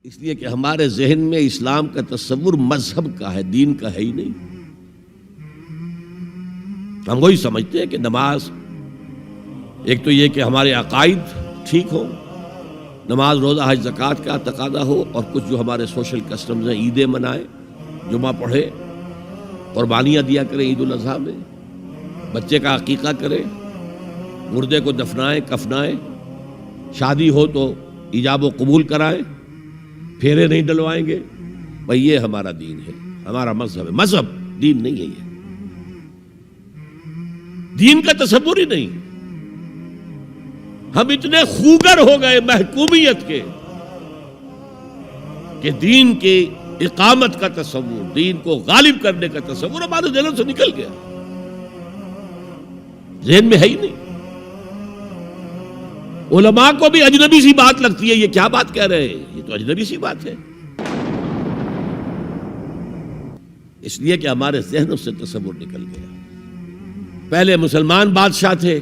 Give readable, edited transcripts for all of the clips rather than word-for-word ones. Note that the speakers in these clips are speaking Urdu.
اس لیے کہ ہمارے ذہن میں اسلام کا تصور مذہب کا ہے، دین کا ہے ہی نہیں۔ ہم وہی سمجھتے ہیں کہ نماز، ایک تو یہ کہ ہمارے عقائد ٹھیک ہو، نماز روزہ حج زکوٰۃ کا تقاضا ہو، اور کچھ جو ہمارے سوشل کسٹمز ہیں، عیدیں منائیں، جمعہ پڑھے، قربانیاں دیا کریں عید الاضحیٰ میں، بچے کا عقیقہ کریں، مردے کو دفنائیں کفنائیں، شادی ہو تو ایجاب و قبول کرائیں، پھیرے نہیں ڈلوائیں گے۔ بھئی یہ ہمارا دین ہے، ہمارا مذہب ہے۔ مذہب دین نہیں ہے، یہ دین کا تصور ہی نہیں۔ ہم اتنے خوگر ہو گئے محکومیت کے کہ دین کی اقامت کا تصور، دین کو غالب کرنے کا تصور ہمارے ذہن سے نکل گیا، ذہن میں ہے ہی نہیں۔ علماء کو بھی اجنبی سی بات لگتی ہے، یہ کیا بات کہہ رہے ہیں، یہ تو اجنبی سی بات ہے، اس لیے کہ ہمارے ذہنوں سے تصور نکل گیا۔ پہلے مسلمان بادشاہ تھے،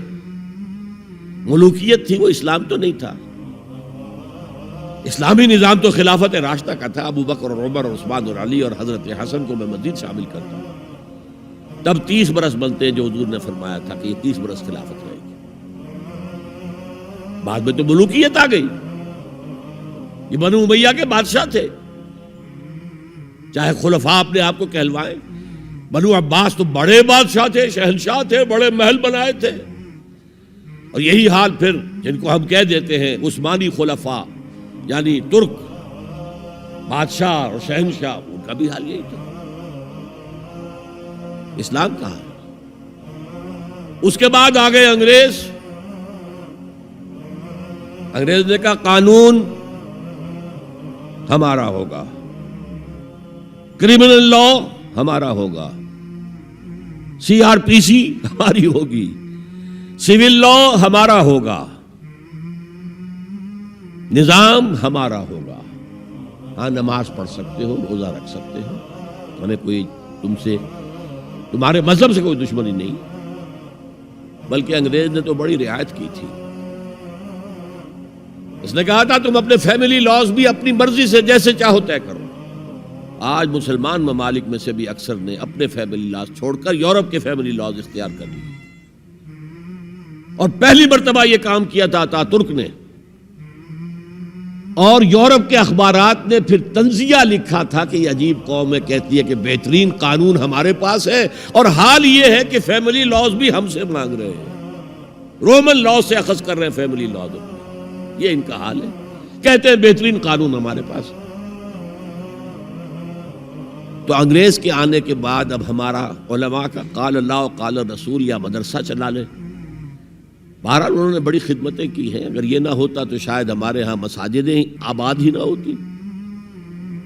ملوکیت تھی، وہ اسلام تو نہیں تھا۔ اسلامی نظام تو خلافت راشدہ کا تھا، ابو بکر اور عمر اور عثمان اور علی اور حضرت حسن کو میں مزید شامل کرتا ہوں۔ تب 30 برس بنتے ہیں جو حضور نے فرمایا تھا کہ یہ 30 برس خلافت رہے گی۔ بعد میں تو ملوکیت آ گئی، یہ بنو امیہ کے بادشاہ تھے، چاہے خلفاء اپنے آپ کو کہلوائیں۔ بنو عباس تو بڑے بادشاہ تھے، شہنشاہ تھے، بڑے محل بنائے تھے، اور یہی حال پھر جن کو ہم کہہ دیتے ہیں عثمانی خلفاء، یعنی ترک بادشاہ اور شہنشاہ، ان کا بھی حال یہی تھا۔ اسلام کہاں ہے؟ اس کے بعد آ گئے انگریز۔ انگریز نے کہا قانون ہمارا ہوگا، کرمنل لا ہمارا ہوگا، CRPC ہماری ہوگی، سول لا ہمارا ہوگا، نظام ہمارا ہوگا۔ ہاں نماز پڑھ سکتے ہو، روزہ رکھ سکتے ہو، ہمیں کوئی تمہارے مذہب سے کوئی دشمنی نہیں، بلکہ انگریز نے تو بڑی رعایت کی تھی۔ اس نے کہا تھا تم اپنے فیملی لاز بھی اپنی مرضی سے جیسے چاہو طے کرو۔ آج مسلمان ممالک میں سے بھی اکثر نے اپنے فیملی لاز چھوڑ کر یورپ کے فیملی لاز اختیار کر لیے، اور پہلی مرتبہ یہ کام کیا تھا ترک نے، اور یورپ کے اخبارات نے پھر تنزیہ لکھا تھا کہ یہ عجیب قوم ہے، کہتی ہے کہ بہترین قانون ہمارے پاس ہے، اور حال یہ ہے کہ فیملی لاز بھی ہم سے مانگ رہے ہیں، رومن لاز سے اخذ کر رہے ہیں فیملی لاز، یہ ان کا حال ہے، کہتے ہیں بہترین قانون ہمارے پاس۔ تو انگریز کے آنے کے بعد اب ہمارا علماء کا قال اللہ و قال رسول یا مدرسہ چلا لے۔ بہرحال انہوں نے بڑی خدمتیں کی ہیں، اگر یہ نہ ہوتا تو شاید ہمارے ہاں مساجدیں آباد ہی نہ ہوتی۔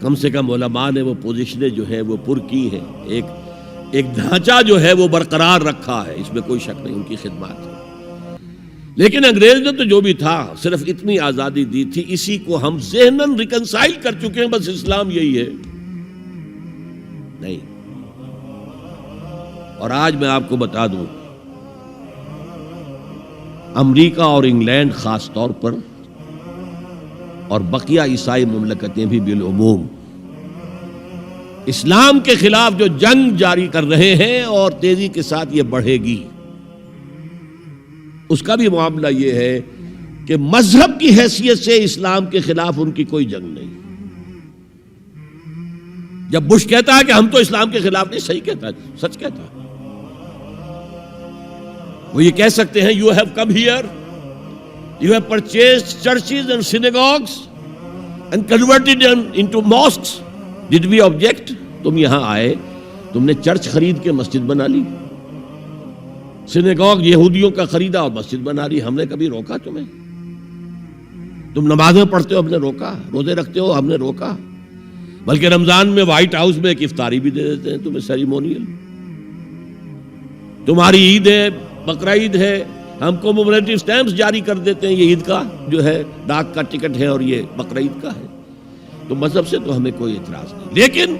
کم سے کم علماء نے وہ پوزیشنیں جو ہے وہ پر کی ہیں، ایک ڈھانچہ جو ہے وہ برقرار رکھا ہے، اس میں کوئی شک نہیں، ان کی خدمات ہے۔ لیکن انگریز نے تو جو بھی تھا صرف اتنی آزادی دی تھی، اسی کو ہم ذہناً ریکنسائل کر چکے ہیں، بس اسلام یہی ہے نہیں۔ اور آج میں آپ کو بتا دوں، امریکہ اور انگلینڈ خاص طور پر، اور بقیہ عیسائی مملکتیں بھی بالعموم، اسلام کے خلاف جو جنگ جاری کر رہے ہیں، اور تیزی کے ساتھ یہ بڑھے گی، اس کا بھی معاملہ یہ ہے کہ مذہب کی حیثیت سے اسلام کے خلاف ان کی کوئی جنگ نہیں۔ جب بش کہتا ہے کہ ہم تو اسلام کے خلاف نہیں، صحیح کہتا ہے، سچ کہتا ہے، وہ یہ کہہ سکتے ہیں you have come here, you have purchased churches and synagogues and converted them into mosques, did we object? تم یہاں آئے، تم نے چرچ خرید کے مسجد بنا لی، سینیگوگ یہودیوں کا خریدا اور مسجد بنا لی، ہم نے کبھی روکا تمہیں؟ تم نمازیں پڑھتے ہو، ہم نے روکا؟ روزے رکھتے ہو، ہم نے روکا؟ بلکہ رمضان میں وائٹ ہاؤس میں ایک افطاری بھی دے دیتے ہیں تمہیں، سیریمونیل۔ تمہاری عید ہے، بقرہ عید ہے، ہم کو کومیموریٹو سٹیمپس جاری کر دیتے ہیں، یہ عید کا جو ہے ڈاک کا ٹکٹ ہے اور یہ بقرہ عید کا ہے۔ تو مذہب سے تو ہمیں کوئی اعتراض نہیں، لیکن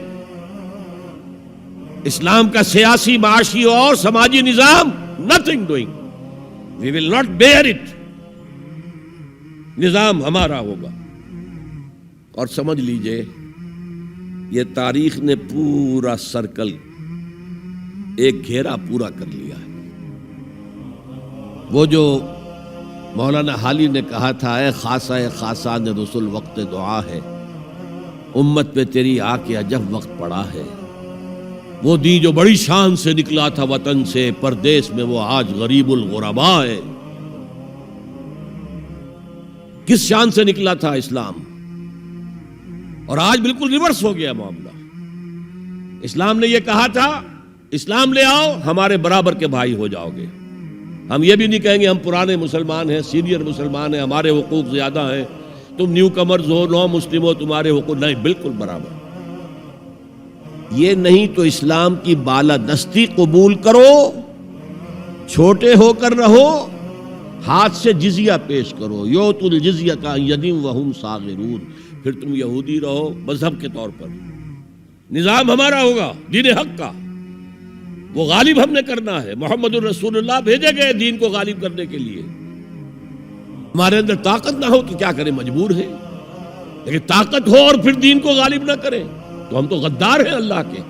اسلام کا سیاسی، معاشی اور سماجی نظام nothing doing, we will not bear it، نظام ہمارا ہوگا۔ اور سمجھ لیجئے یہ تاریخ نے پورا سرکل ایک گھیرا پورا کر لیا ہے۔ وہ جو مولانا حالی نے کہا تھا، اے خاصہ خاصان رسول وقت دعا ہے، امت پہ تیری آ کے عجب وقت پڑا ہے۔ وہ دین جو بڑی شان سے نکلا تھا وطن سے، پردیس میں وہ آج غریب الغرباء ہے۔ کس شان سے نکلا تھا اسلام، اور آج بالکل ریورس ہو گیا معاملہ۔ اسلام نے یہ کہا تھا اسلام لے آؤ، ہمارے برابر کے بھائی ہو جاؤ گے۔ ہم یہ بھی نہیں کہیں گے ہم پرانے مسلمان ہیں، سینئر مسلمان ہیں، ہمارے حقوق زیادہ ہیں، تم نیو کمرز ہو، نو مسلم ہو، تمہارے حقوق نہیں، بالکل برابر۔ یہ نہیں تو اسلام کی بالادستی قبول کرو، چھوٹے ہو کر رہو، ہاتھ سے جزیہ پیش کرو، یوت الجزیۃ عن ید وہم صاغرون، پھر تم یہودی رہو مذہب کے طور پر، نظام ہمارا ہوگا دین حق کا، وہ غالب ہم نے کرنا ہے۔ محمد الرسول اللہ بھیجے گئے دین کو غالب کرنے کے لیے۔ ہمارے اندر طاقت نہ ہو تو کیا کریں، مجبور ہیں، لیکن طاقت ہو اور پھر دین کو غالب نہ کریں تو ہم تو غدار ہیں اللہ کے۔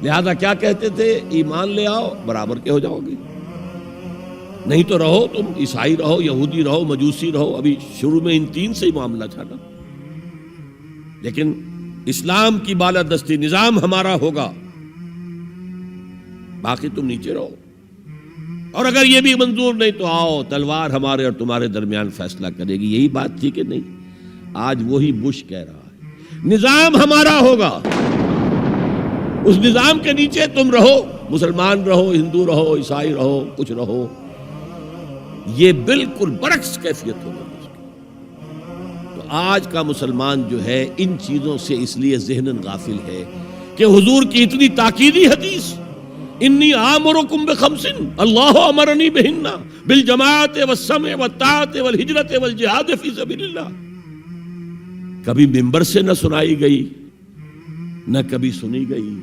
لہذا کیا کہتے تھے، ایمان لے آؤ برابر کے ہو جاؤ گے، نہیں تو رہو تم عیسائی رہو، یہودی رہو، مجوسی رہو۔ ابھی شروع میں ان تین سے ہی معاملہ تھا نا، لیکن اسلام کی بالادستی نظام ہمارا ہوگا، باقی تم نیچے رہو، اور اگر یہ بھی منظور نہیں تو آؤ تلوار ہمارے اور تمہارے درمیان فیصلہ کرے گی۔ یہی بات تھی کہ نہیں؟ آج وہی بش کہہ رہا ہے نظام ہمارا ہوگا، اس نظام کے نیچے تم رہو، مسلمان رہو، ہندو رہو، عیسائی رہو، کچھ رہو۔ یہ بالکل برعکس کیفیت ہوگی۔ تو آج کا مسلمان جو ہے ان چیزوں سے اس لیے ذہناً غافل ہے کہ حضور کی اتنی تاکیدی حدیث، انی آمرکم بخمس اللہ امرنی بہن بالجماعت والسمع والطاعت والہجرت والجہاد فی سبیل اللہ، کبھی ممبر سے نہ سنائی گئی، نہ کبھی سنی گئی۔